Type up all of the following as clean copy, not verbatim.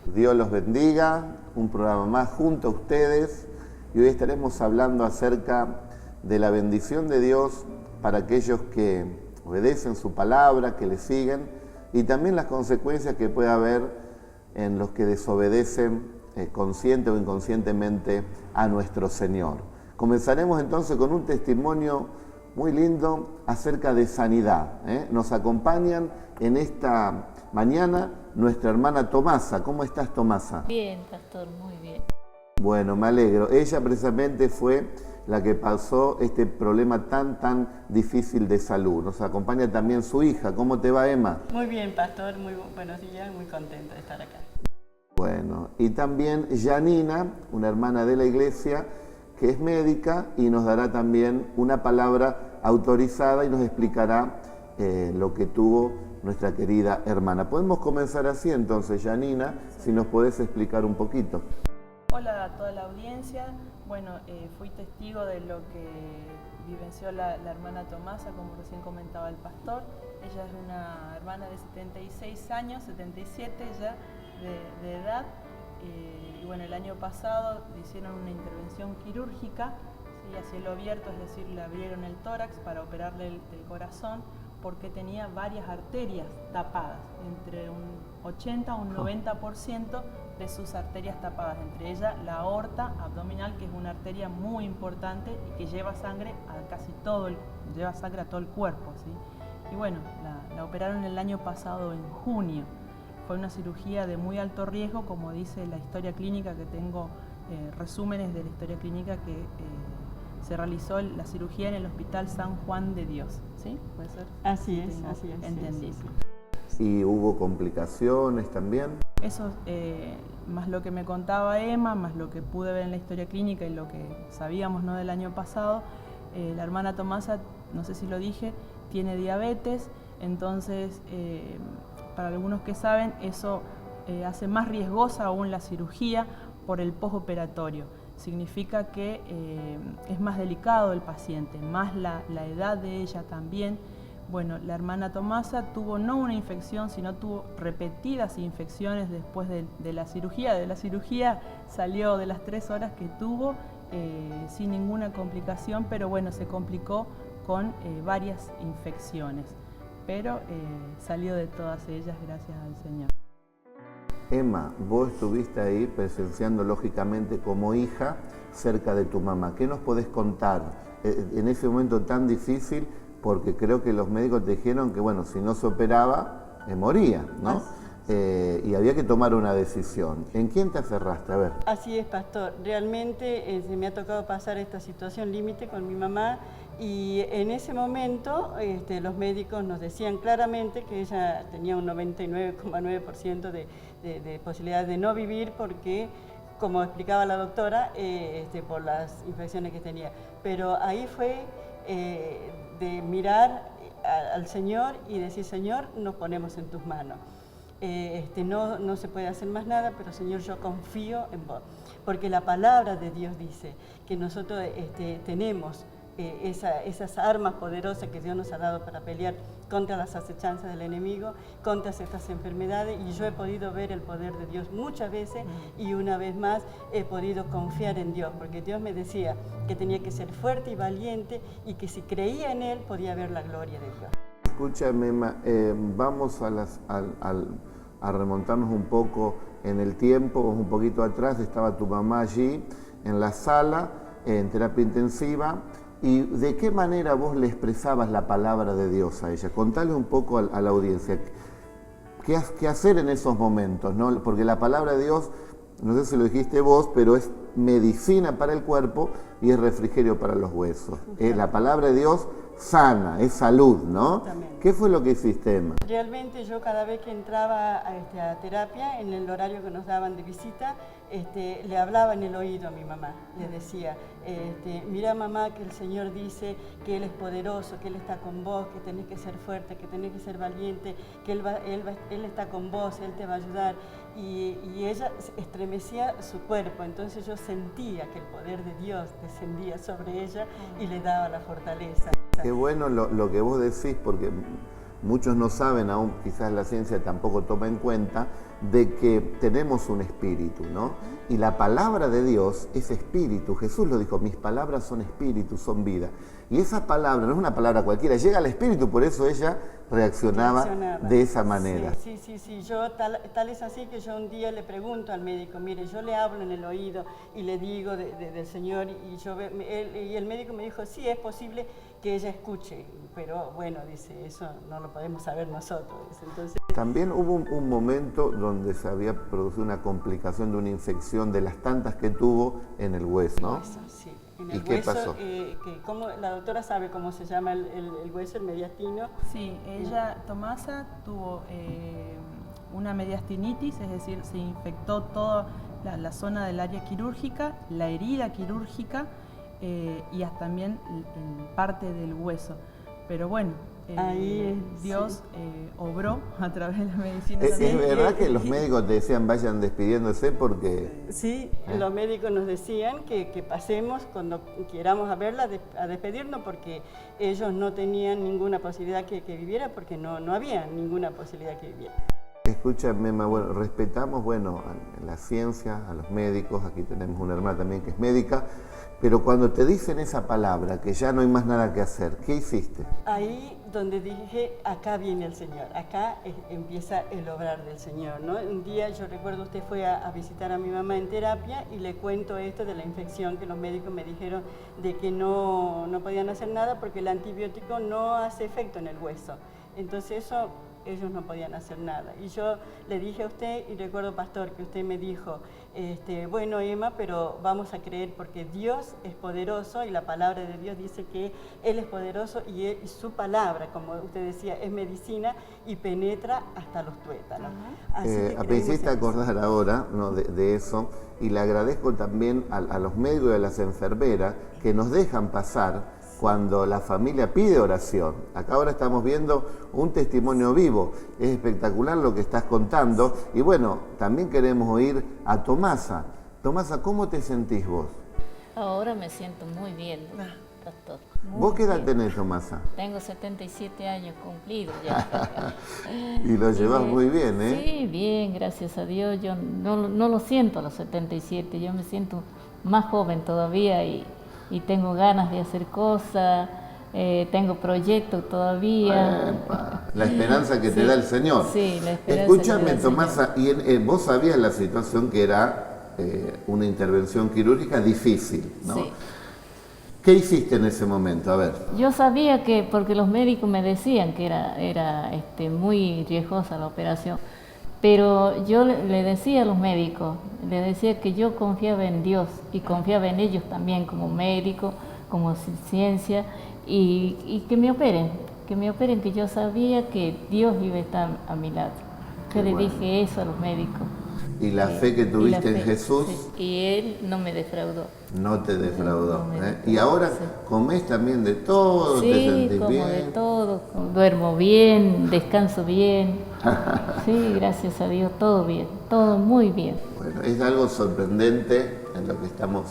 Dios los bendiga, un programa más junto a ustedes y hoy estaremos hablando acerca de la bendición de Dios para aquellos que obedecen su palabra, que le siguen y también las consecuencias que puede haber en los que desobedecen consciente o inconscientemente a nuestro Señor. Comenzaremos entonces con un testimonio muy lindo acerca de sanidad. Nos acompañan en esta mañana nuestra hermana Tomasa. ¿Cómo estás, Tomasa? Bien, pastor, muy bien. Bueno, me alegro. Ella precisamente fue la que pasó este problema tan difícil de salud. Nos acompaña también su hija. ¿Cómo te va, Emma? Muy bien, pastor, muy buenos días, muy contenta de estar acá. Bueno, y también Janina, una hermana de la iglesia, que es médica y nos dará también una palabra autorizada y nos explicará lo que tuvo nuestra querida hermana. Podemos comenzar así entonces, Janina, si nos podés explicar un poquito. Hola a toda la audiencia. Bueno, fui testigo de lo que vivenció la hermana Tomasa, como recién comentaba el pastor. Ella es una hermana de 76 años, 77 ya de edad. Y bueno, el año pasado le hicieron una intervención quirúrgica, ¿sí? A cielo abierto, es decir, le abrieron el tórax para operarle el corazón, porque tenía varias arterias tapadas, entre un 80 a un 90% de sus arterias tapadas, entre ellas la aorta abdominal, que es una arteria muy importante y que lleva sangre a casi lleva sangre a todo el cuerpo, ¿sí? Y bueno, la operaron el año pasado en junio. Fue una cirugía de muy alto riesgo, como dice la historia clínica, que tengo resúmenes de la historia clínica que se realizó la cirugía en el Hospital San Juan de Dios, ¿sí? ¿Puede ser? Así es. Entendido. ¿Y hubo complicaciones también? Eso, más lo que me contaba Emma, más lo que pude ver en la historia clínica y lo que sabíamos, ¿no?, del año pasado, la hermana Tomasa, no sé si lo dije, tiene diabetes, entonces, para algunos que saben, eso hace más riesgosa aún la cirugía por el postoperatorio. Significa que es más delicado el paciente, más la edad de ella también. Bueno, la hermana Tomasa tuvo no una infección, sino tuvo repetidas infecciones después de la cirugía. De la cirugía salió de las 3 horas que tuvo sin ninguna complicación, pero bueno, se complicó con varias infecciones. Pero salió de todas ellas, gracias al Señor. Emma, vos estuviste ahí presenciando lógicamente como hija cerca de tu mamá. ¿Qué nos podés contar en ese momento tan difícil? Porque creo que los médicos te dijeron que, bueno, si no se operaba, moría, ¿no? Y había que tomar una decisión. ¿En quién te aferraste? A ver. Así es, pastor. Realmente se me ha tocado pasar esta situación límite con mi mamá y en ese momento los médicos nos decían claramente que ella tenía un 99,9% de posibilidad de no vivir porque, como explicaba la doctora, por las infecciones que tenía. Pero ahí fue de mirar al Señor y decir: Señor, nos ponemos en tus manos. No se puede hacer más nada, pero Señor, yo confío en vos, porque la palabra de Dios dice que nosotros tenemos esas armas poderosas que Dios nos ha dado para pelear contra las acechanzas del enemigo, contra estas enfermedades, y yo he podido ver el poder de Dios muchas veces y una vez más he podido confiar en Dios, porque Dios me decía que tenía que ser fuerte y valiente y que si creía en Él podía ver la gloria de Dios. Escúchame, Emma, vamos a remontarnos un poco en el tiempo, un poquito atrás. Estaba tu mamá allí en la sala, en terapia intensiva. ¿Y de qué manera vos le expresabas la palabra de Dios a ella? Contale un poco a la audiencia. ¿Qué hacer en esos momentos, ¿no? Porque la palabra de Dios, no sé si lo dijiste vos, pero es medicina para el cuerpo y es refrigerio para los huesos. La palabra de Dios sana, es salud, ¿no? Exactamente. ¿Qué fue lo que hiciste, Emma? Realmente yo cada vez que entraba a terapia, en el horario que nos daban de visita, le hablaba en el oído a mi mamá. Le decía, mira mamá, que el Señor dice que Él es poderoso, que Él está con vos, que tenés que ser fuerte, que tenés que ser valiente, que Él está con vos, Él te va a ayudar. Y ella estremecía su cuerpo, entonces yo sentía que el poder de Dios descendía sobre ella y le daba la fortaleza. Qué bueno lo que vos decís, porque muchos no saben, aún quizás la ciencia tampoco toma en cuenta, de que tenemos un espíritu, ¿no? Y la palabra de Dios es espíritu. Jesús lo dijo, mis palabras son espíritu, son vida. Y esa palabra no es una palabra cualquiera, llega al espíritu, por eso ella reaccionaba de esa manera. Sí. Yo tal es así que yo un día le pregunto al médico, mire, yo le hablo en el oído y le digo del Señor y el médico me dijo, sí, es posible que ella escuche, pero bueno, dice, eso no lo podemos saber nosotros. Entonces, también hubo un momento donde se había producido una complicación de una infección de las tantas que tuvo en el hueso, ¿no? Sí. ¿Y qué pasó? ¿Cómo, la doctora sabe cómo se llama el hueso, el mediastino? Sí, ella, Tomasa, tuvo una mediastinitis, es decir, se infectó toda la zona del área quirúrgica, la herida quirúrgica y hasta también parte del hueso. Pero bueno, Dios obró a través de la medicina. ¿Es verdad que los médicos te decían vayan despidiéndose porque...? Sí, los médicos nos decían que pasemos cuando queramos a verla a despedirnos porque ellos no tenían ninguna posibilidad que viviera porque no había ninguna posibilidad que viviera. Escúchame, Mema, bueno, respetamos, a la ciencia, a los médicos, aquí tenemos una hermana también que es médica, pero cuando te dicen esa palabra, que ya no hay más nada que hacer, ¿qué hiciste? Ahí donde dije, acá viene el Señor, acá empieza el obrar del Señor, ¿no? Un día yo recuerdo usted fue a visitar a mi mamá en terapia y le cuento esto de la infección que los médicos me dijeron de que no podían hacer nada porque el antibiótico no hace efecto en el hueso. Entonces eso ellos no podían hacer nada. Y yo le dije a usted, y recuerdo, pastor, que usted me dijo, bueno, Emma, pero vamos a creer porque Dios es poderoso y la palabra de Dios dice que Él es poderoso y su palabra, como usted decía, es medicina y penetra hasta los tuétanos. Me hiciste acordar ahora, ¿no?, de eso, y le agradezco también a los médicos y a las enfermeras que nos dejan pasar cuando la familia pide oración. Acá ahora estamos viendo un testimonio vivo, es espectacular lo que estás contando, y bueno, también queremos oír a Tomasa. Tomasa, ¿cómo te sentís vos? Ahora me siento muy bien, pastor. ¿Vos qué edad tenés, Tomasa? Tengo 77 años cumplidos ya. Y lo llevas muy bien, ¿eh? Sí, bien, gracias a Dios. Yo no lo siento a los 77, yo me siento más joven todavía y tengo ganas de hacer cosas, tengo proyectos todavía. La esperanza que te da el Señor. Sí, la esperanza. Escúchame, Tomasa, y vos sabías la situación que era una intervención quirúrgica difícil, ¿no? Sí. ¿Qué hiciste en ese momento? A ver. Yo sabía que, porque los médicos me decían que era muy riesgosa la operación, pero yo le decía a los médicos, le decía que yo confiaba en Dios y confiaba en ellos también como médicos, como ciencia, y que me operen, que yo sabía que Dios iba a estar a mi lado. Yo le dije eso a los médicos. ¿Y la fe que tuviste en Jesús? Sí. Y Él no me defraudó. No te defraudó. No me defraudó. Y ahora comés también de todo, sí, te sentís como bien. de todo, duermo bien, descanso bien. Sí, gracias a Dios, todo bien, todo muy bien. Bueno, es algo sorprendente en lo que estamos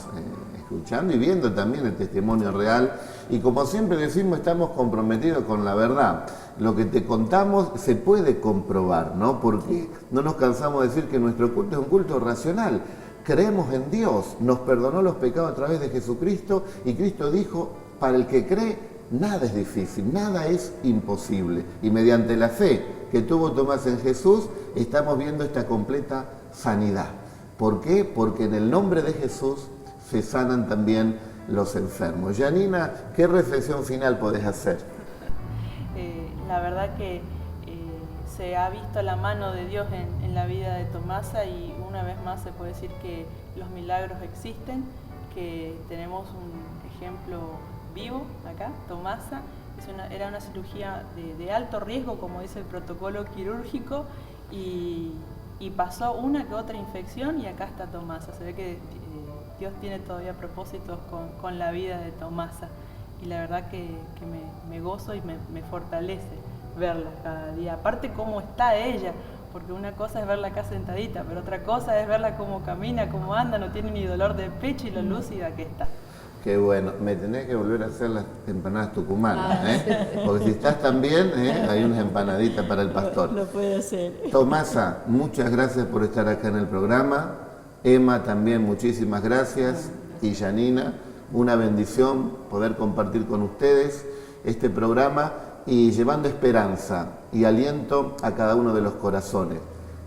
escuchando y viendo también el testimonio real. Y como siempre decimos, estamos comprometidos con la verdad. Lo que te contamos se puede comprobar, ¿no? Porque no nos cansamos de decir que nuestro culto es un culto racional. Creemos en Dios, nos perdonó los pecados a través de Jesucristo y Cristo dijo, para el que cree, nada es difícil, nada es imposible. Y mediante la fe que tuvo Tomás en Jesús, estamos viendo esta completa sanidad. ¿Por qué? Porque en el nombre de Jesús se sanan también los enfermos. Janina, ¿qué reflexión final podés hacer? La verdad que se ha visto la mano de Dios en la vida de Tomasa y una vez más se puede decir que los milagros existen, que tenemos un ejemplo vivo acá, Tomasa. Era una cirugía de alto riesgo, como dice el protocolo quirúrgico, y pasó una que otra infección y acá está Tomasa. Se ve que Dios tiene todavía propósitos con la vida de Tomasa y la verdad que me gozo y me fortalece verla cada día. Aparte cómo está ella, porque una cosa es verla acá sentadita, pero otra cosa es verla cómo camina, cómo anda, no tiene ni dolor de pecho y lo lúcida que está. Qué bueno, me tenés que volver a hacer las empanadas tucumanas, porque si estás tan bien, hay unas empanaditas para el pastor. Lo puede hacer. Tomasa, muchas gracias por estar acá en el programa. Emma también, muchísimas gracias. Y Janina, una bendición poder compartir con ustedes este programa y llevando esperanza y aliento a cada uno de los corazones.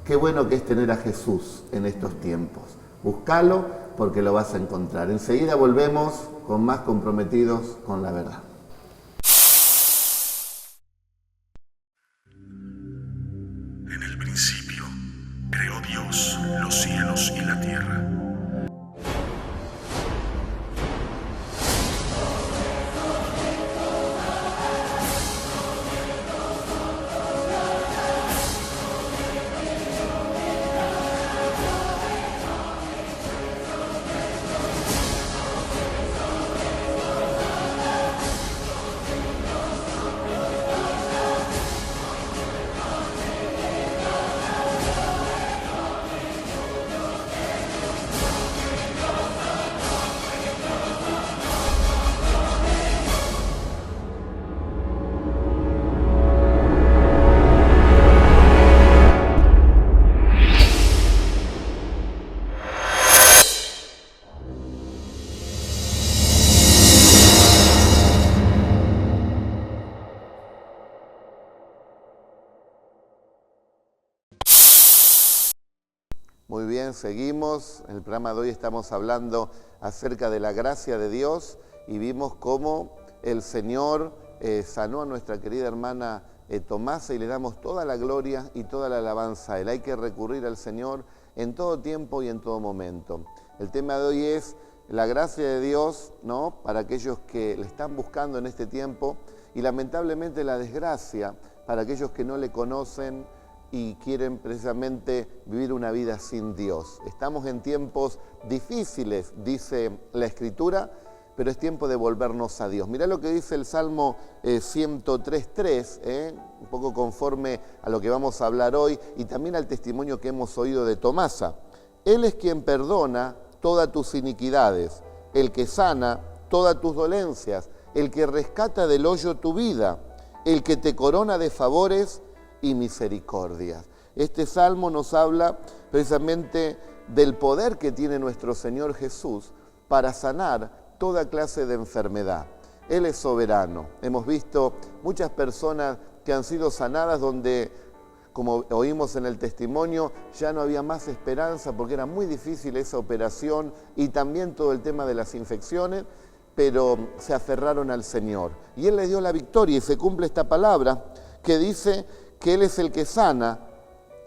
Qué bueno que es tener a Jesús en estos tiempos. Búscalo porque lo vas a encontrar. Enseguida volvemos con más comprometidos con la verdad. En el principio creó Dios los cielos y la tierra. Muy bien, seguimos. En el programa de hoy estamos hablando acerca de la gracia de Dios y vimos cómo el Señor sanó a nuestra querida hermana Tomasa y le damos toda la gloria y toda la alabanza a Él. Hay que recurrir al Señor en todo tiempo y en todo momento. El tema de hoy es la gracia de Dios, ¿no?, para aquellos que le están buscando en este tiempo y lamentablemente la desgracia para aquellos que no le conocen y quieren precisamente vivir una vida sin Dios. Estamos en tiempos difíciles, dice la Escritura, pero es tiempo de volvernos a Dios. Mirá lo que dice el Salmo 103.3, un poco conforme a lo que vamos a hablar hoy y también al testimonio que hemos oído de Tomasa. Él es quien perdona todas tus iniquidades, el que sana todas tus dolencias, el que rescata del hoyo tu vida, el que te corona de favores y misericordias. Este salmo nos habla precisamente del poder que tiene nuestro Señor Jesús para sanar toda clase de enfermedad. Él es soberano. Hemos visto muchas personas que han sido sanadas donde, como oímos en el testimonio, ya no había más esperanza porque era muy difícil esa operación y también todo el tema de las infecciones, pero se aferraron al Señor. Y Él les dio la victoria y se cumple esta palabra que dice que Él es el que sana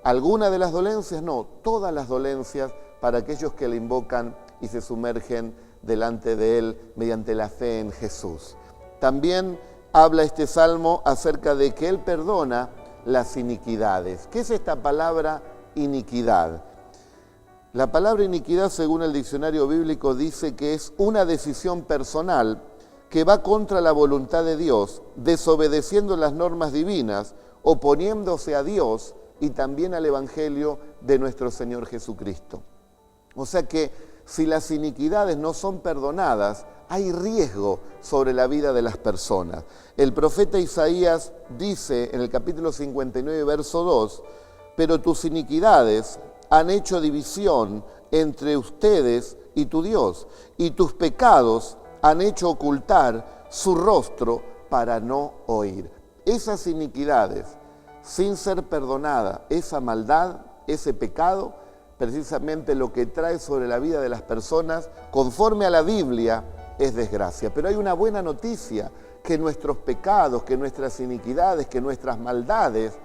alguna de las dolencias, no, todas las dolencias para aquellos que le invocan y se sumergen delante de Él mediante la fe en Jesús. También habla este salmo acerca de que Él perdona las iniquidades. ¿Qué es esta palabra iniquidad? La palabra iniquidad, según el diccionario bíblico, dice que es una decisión personal que va contra la voluntad de Dios, desobedeciendo las normas divinas, oponiéndose a Dios y también al Evangelio de nuestro Señor Jesucristo. O sea que si las iniquidades no son perdonadas, hay riesgo sobre la vida de las personas. El profeta Isaías dice en el capítulo 59, verso 2, pero tus iniquidades han hecho división entre ustedes y tu Dios, y tus pecados han hecho ocultar su rostro para no oír. Esas iniquidades, sin ser perdonada, esa maldad, ese pecado, precisamente lo que trae sobre la vida de las personas, conforme a la Biblia, es desgracia. Pero hay una buena noticia, que nuestros pecados, que nuestras iniquidades, que nuestras maldades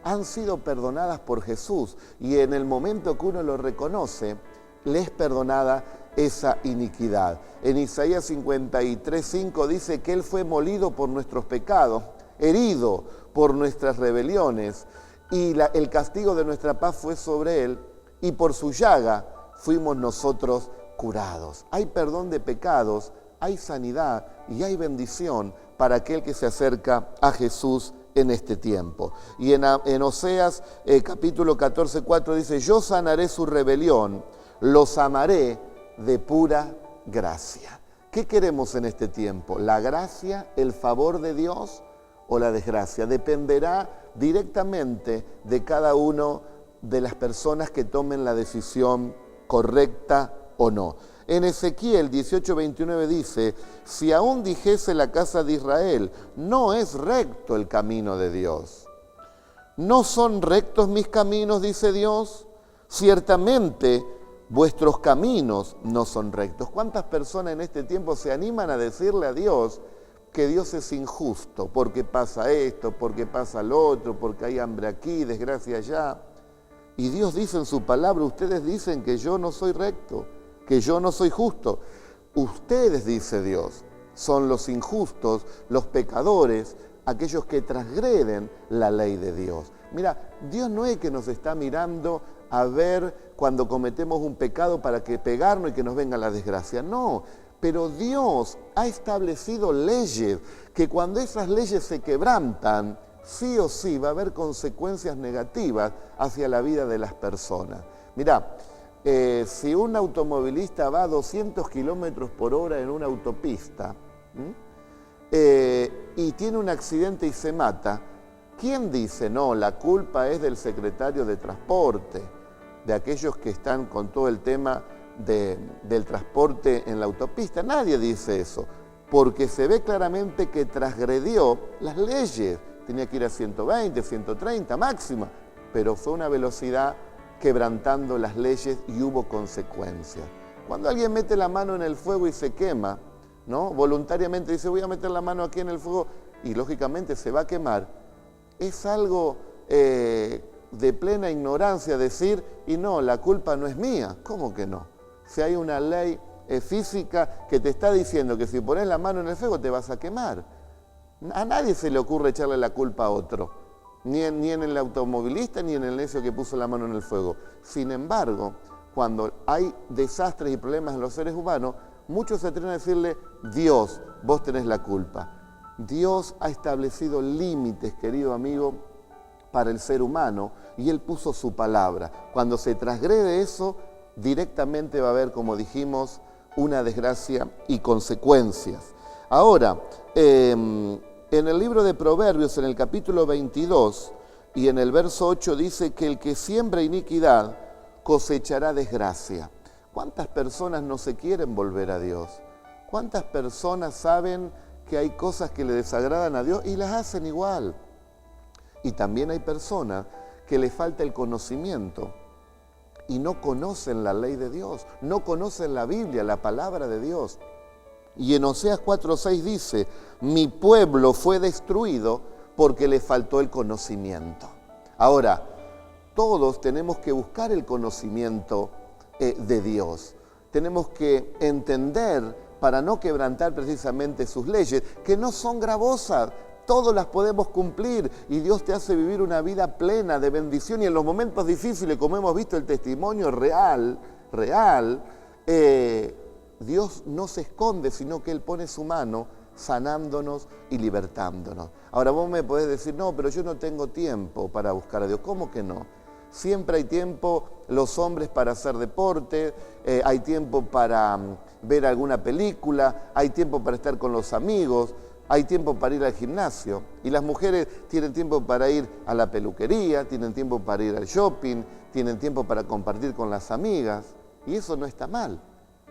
han sido perdonadas por Jesús. Y en el momento que uno lo reconoce, le es perdonada esa iniquidad. En Isaías 53:5 dice que Él fue molido por nuestros pecados, herido por nuestras rebeliones, y el castigo de nuestra paz fue sobre Él, y por su llaga fuimos nosotros curados. Hay perdón de pecados, hay sanidad y hay bendición para aquel que se acerca a Jesús en este tiempo. Y en Oseas capítulo 14:4 dice, yo sanaré su rebelión, los amaré de pura gracia. ¿Qué queremos en este tiempo? ¿La gracia, el favor de Dios o la desgracia? Dependerá directamente de cada uno de las personas que tomen la decisión correcta o no. En Ezequiel 18:29 dice, si aún dijese la casa de Israel, no es recto el camino de Dios. ¿No son rectos mis caminos, dice Dios? Ciertamente vuestros caminos no son rectos. ¿Cuántas personas en este tiempo se animan a decirle a Dios que Dios es injusto? Porque pasa esto, porque pasa lo otro, porque hay hambre aquí, desgracia allá. Y Dios dice en su palabra, ustedes dicen que yo no soy recto, que yo no soy justo. Ustedes, dice Dios, son los injustos, los pecadores, aquellos que transgreden la ley de Dios. Mira, Dios no es que nos está mirando a ver cuando cometemos un pecado para que pegarnos y que nos venga la desgracia. No, pero Dios ha establecido leyes que cuando esas leyes se quebrantan, sí o sí va a haber consecuencias negativas hacia la vida de las personas. Mirá, si un automovilista va a 200 kilómetros por hora en una autopista y tiene un accidente y se mata, ¿quién dice, no, la culpa es del secretario de Transporte, de aquellos que están con todo el tema del transporte en la autopista? Nadie dice eso, porque se ve claramente que transgredió las leyes. Tenía que ir a 120, 130 máxima, pero fue una velocidad quebrantando las leyes y hubo consecuencias. Cuando alguien mete la mano en el fuego y se quema, ¿no? Voluntariamente dice, voy a meter la mano aquí en el fuego y lógicamente se va a quemar, es algo de plena ignorancia decir, y no, la culpa no es mía. ¿Cómo que no? Si hay una ley física que te está diciendo que si pones la mano en el fuego te vas a quemar. A nadie se le ocurre echarle la culpa a otro, ni en el automovilista ni en el necio que puso la mano en el fuego. Sin embargo, cuando hay desastres y problemas en los seres humanos, muchos se atreven a decirle, Dios, vos tenés la culpa. Dios ha establecido límites, querido amigo, para el ser humano, y Él puso su palabra. Cuando se transgrede eso, directamente va a haber, como dijimos, una desgracia y consecuencias. Ahora, en el libro de Proverbios, en el capítulo 22 y en el verso 8 dice que el que siembra iniquidad cosechará desgracia. ¿Cuántas personas no se quieren volver a Dios? ¿Cuántas personas saben que hay cosas que le desagradan a Dios y las hacen igual? Y también hay personas que les falta el conocimiento y no conocen la ley de Dios, no conocen la Biblia, la palabra de Dios. Y en Oseas 4:6 dice, mi pueblo fue destruido porque le faltó el conocimiento. Ahora, todos tenemos que buscar el conocimiento de Dios. Tenemos que entender para no quebrantar precisamente sus leyes, que no son gravosas, todas las podemos cumplir y Dios te hace vivir una vida plena de bendición y en los momentos difíciles, como hemos visto el testimonio real, Dios no se esconde, sino que Él pone su mano sanándonos y libertándonos. Ahora vos me podés decir, no, pero yo no tengo tiempo para buscar a Dios. ¿Cómo que no? Siempre hay tiempo los hombres para hacer deporte, hay tiempo para ver alguna película, hay tiempo para estar con los amigos, hay tiempo para ir al gimnasio. Y las mujeres tienen tiempo para ir a la peluquería, tienen tiempo para ir al shopping, tienen tiempo para compartir con las amigas. Y eso no está mal.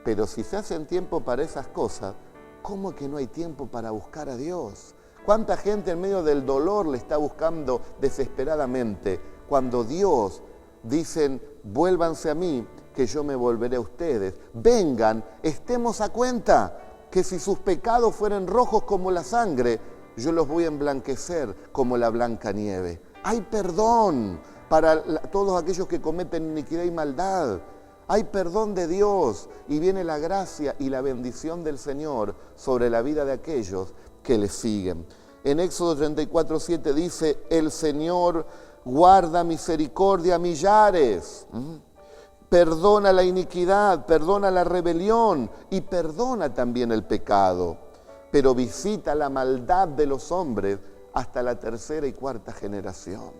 Pero si se hacen tiempo para esas cosas, ¿cómo que no hay tiempo para buscar a Dios? ¿Cuánta gente en medio del dolor le está buscando desesperadamente? Cuando Dios dicen, vuélvanse a mí, que yo me volveré a ustedes. Vengan, estemos a cuenta, que si sus pecados fueran rojos como la sangre, yo los voy a emblanquecer como la blanca nieve. Hay perdón para todos aquellos que cometen iniquidad y maldad. Hay perdón de Dios y viene la gracia y la bendición del Señor sobre la vida de aquellos que le siguen. En Éxodo 34:7 dice, el Señor guarda misericordia a millares, perdona la iniquidad, perdona la rebelión y perdona también el pecado, pero visita la maldad de los hombres hasta la tercera y cuarta generación.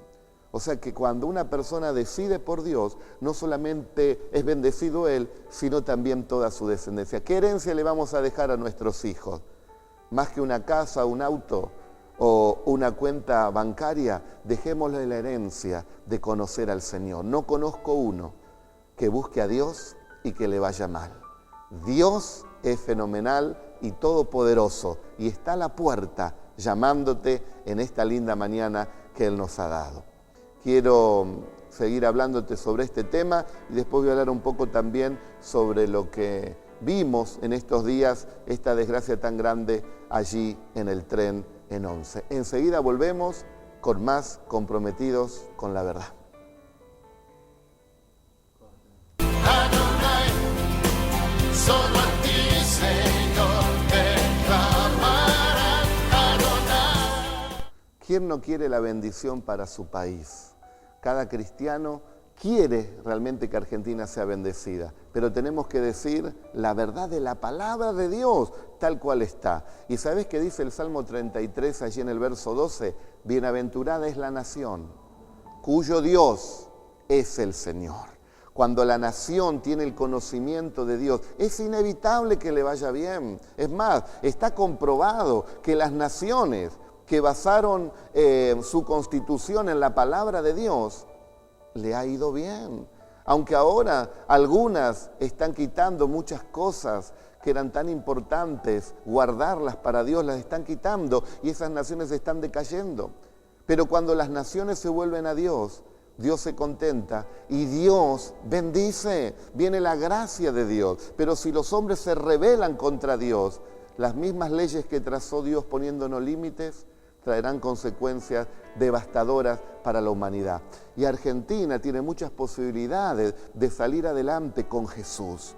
O sea que cuando una persona decide por Dios, no solamente es bendecido él, sino también toda su descendencia. ¿Qué herencia le vamos a dejar a nuestros hijos? Más que una casa, un auto o una cuenta bancaria, dejémosle la herencia de conocer al Señor. No conozco uno que busque a Dios y que le vaya mal. Dios es fenomenal y todopoderoso y está a la puerta llamándote en esta linda mañana que Él nos ha dado. Quiero seguir hablándote sobre este tema y después voy a hablar un poco también sobre lo que vimos en estos días, esta desgracia tan grande allí en el tren en Once. Enseguida volvemos con más Comprometidos con la Verdad. Adonai, solo a ti, Señor, te clamarán. Adonai. ¿Quién no quiere la bendición para su país? Cada cristiano quiere realmente que Argentina sea bendecida, pero tenemos que decir la verdad de la palabra de Dios, tal cual está. ¿Y sabés qué dice el Salmo 33, allí en el verso 12? Bienaventurada es la nación, cuyo Dios es el Señor. Cuando la nación tiene el conocimiento de Dios, es inevitable que le vaya bien. Es más, está comprobado que las naciones que basaron su constitución en la palabra de Dios, le ha ido bien. Aunque ahora algunas están quitando muchas cosas que eran tan importantes, guardarlas para Dios, las están quitando y esas naciones están decayendo. Pero cuando las naciones se vuelven a Dios, Dios se contenta y Dios bendice, viene la gracia de Dios. Pero si los hombres se rebelan contra Dios, las mismas leyes que trazó Dios poniéndonos límites, traerán consecuencias devastadoras para la humanidad. Y Argentina tiene muchas posibilidades de salir adelante con Jesús.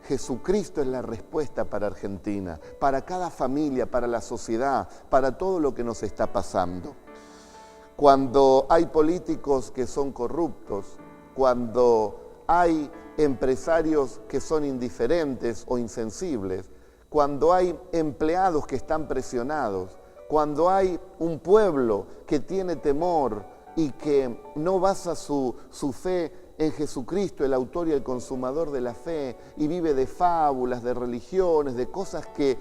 Jesucristo es la respuesta para Argentina, para cada familia, para la sociedad, para todo lo que nos está pasando. Cuando hay políticos que son corruptos, cuando hay empresarios que son indiferentes o insensibles, cuando hay empleados que están presionados, cuando hay un pueblo que tiene temor y que no basa su fe en Jesucristo, el autor y el consumador de la fe, y vive de fábulas, de religiones, de cosas que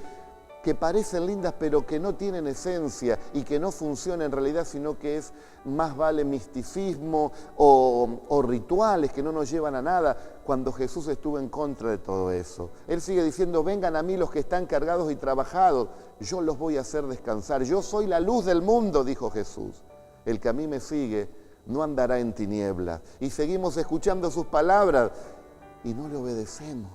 parecen lindas pero que no tienen esencia y que no funcionan en realidad, sino que es más vale misticismo o rituales que no nos llevan a nada, cuando Jesús estuvo en contra de todo eso. Él sigue diciendo, vengan a mí los que están cargados y trabajados, yo los voy a hacer descansar. Yo soy la luz del mundo, dijo Jesús. El que a mí me sigue no andará en tinieblas. Y seguimos escuchando sus palabras y no le obedecemos.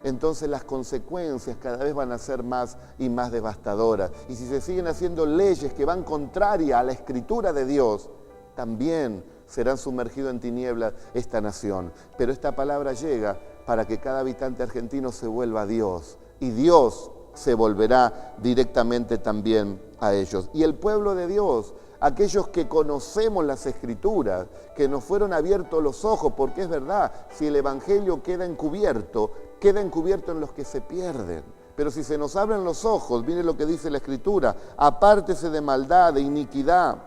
Entonces las consecuencias cada vez van a ser más y más devastadoras. Y si se siguen haciendo leyes que van contrarias a la Escritura de Dios, también serán sumergidos en tinieblas esta nación. Pero esta palabra llega para que cada habitante argentino se vuelva a Dios. Y Dios se volverá directamente también a ellos. Y el pueblo de Dios, aquellos que conocemos las Escrituras, que nos fueron abiertos los ojos, porque es verdad, si el Evangelio queda encubierto en los que se pierden. Pero si se nos abren los ojos, mire lo que dice la Escritura, apártese de maldad, de iniquidad,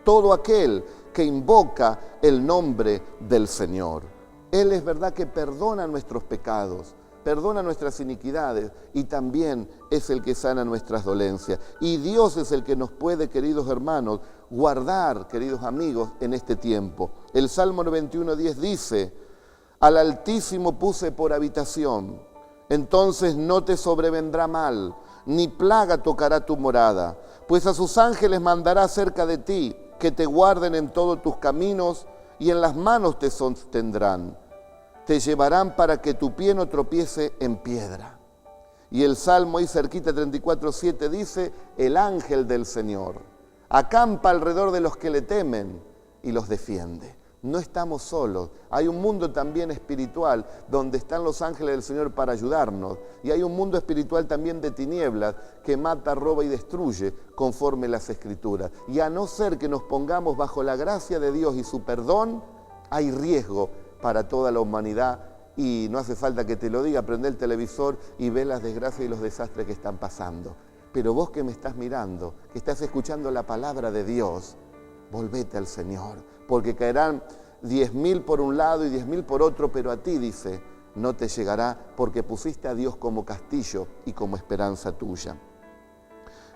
todo aquel que invoca el nombre del Señor. Él es verdad que perdona nuestros pecados, perdona nuestras iniquidades y también es el que sana nuestras dolencias. Y Dios es el que nos puede, queridos hermanos, guardar, queridos amigos, en este tiempo. El Salmo 91:10 dice, al Altísimo puse por habitación, entonces no te sobrevendrá mal, ni plaga tocará tu morada, pues a sus ángeles mandará cerca de ti, que te guarden en todos tus caminos y en las manos te sostendrán. Te llevarán para que tu pie no tropiece en piedra. Y el Salmo ahí cerquita 34:7 dice, el ángel del Señor acampa alrededor de los que le temen y los defiende. No estamos solos, hay un mundo también espiritual donde están los ángeles del Señor para ayudarnos y hay un mundo espiritual también de tinieblas que mata, roba y destruye conforme las Escrituras. Y a no ser que nos pongamos bajo la gracia de Dios y su perdón, hay riesgo para toda la humanidad y no hace falta que te lo diga, prende el televisor y ve las desgracias y los desastres que están pasando. Pero vos que me estás mirando, que estás escuchando la palabra de Dios, volvete al Señor, porque caerán 10.000 por un lado y 10.000 por otro, pero a ti, dice, no te llegará, porque pusiste a Dios como castillo y como esperanza tuya.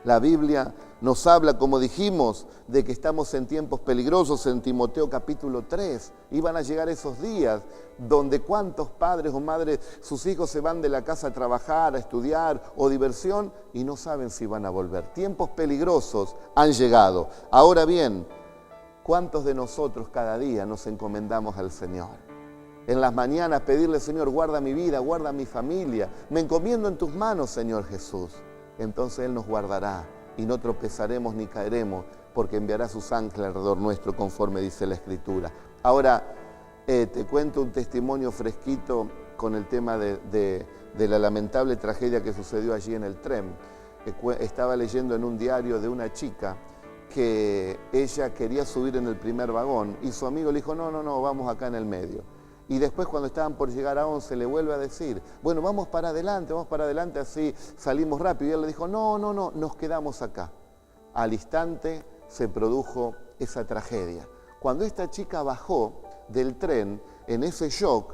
La Biblia nos habla, como dijimos, de que estamos en tiempos peligrosos. En Timoteo capítulo 3, iban a llegar esos días donde cuántos padres o madres, sus hijos se van de la casa a trabajar, a estudiar o diversión y no saben si van a volver. Tiempos peligrosos han llegado. Ahora bien, ¿cuántos de nosotros cada día nos encomendamos al Señor? En las mañanas pedirle, Señor, guarda mi vida, guarda mi familia. Me encomiendo en tus manos, Señor Jesús. Entonces Él nos guardará y no tropezaremos ni caeremos, porque enviará sus ángeles alrededor nuestro, conforme dice la Escritura. Ahora, te cuento un testimonio fresquito con el tema de la lamentable tragedia que sucedió allí en el tren. Estaba leyendo en un diario de una chica que ella quería subir en el primer vagón y su amigo le dijo, no, vamos acá en el medio. Y después, cuando estaban por llegar a 11, le vuelve a decir, bueno, vamos para adelante, así salimos rápido. Y él le dijo, no, nos quedamos acá. Al instante se produjo esa tragedia. Cuando esta chica bajó del tren, en ese shock,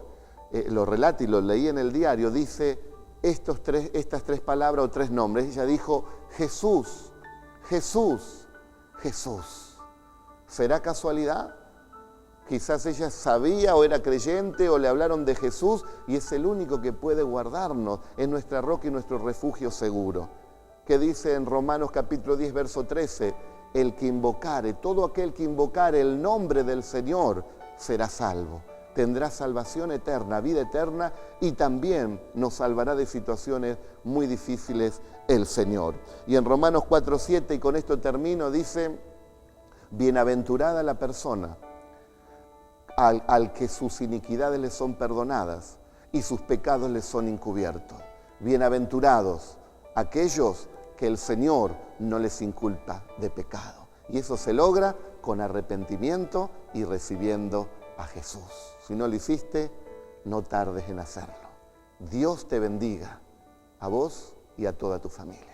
lo relata y lo leí en el diario, dice estas tres palabras o tres nombres. Ella dijo, Jesús, Jesús, Jesús. ¿Será casualidad? Quizás ella sabía o era creyente o le hablaron de Jesús y es el único que puede guardarnos, es nuestra roca y nuestro refugio seguro. Que dice en Romanos capítulo 10, verso 13, el que invocare, todo aquel que invocare el nombre del Señor será salvo. Tendrá salvación eterna, vida eterna y también nos salvará de situaciones muy difíciles el Señor. Y en Romanos 4, 7, y con esto termino, dice, bienaventurada la persona al que sus iniquidades le son perdonadas y sus pecados le son encubiertos. Bienaventurados aquellos que el Señor no les inculpa de pecado. Y eso se logra con arrepentimiento y recibiendo a Jesús. Si no lo hiciste, no tardes en hacerlo. Dios te bendiga, a vos y a toda tu familia.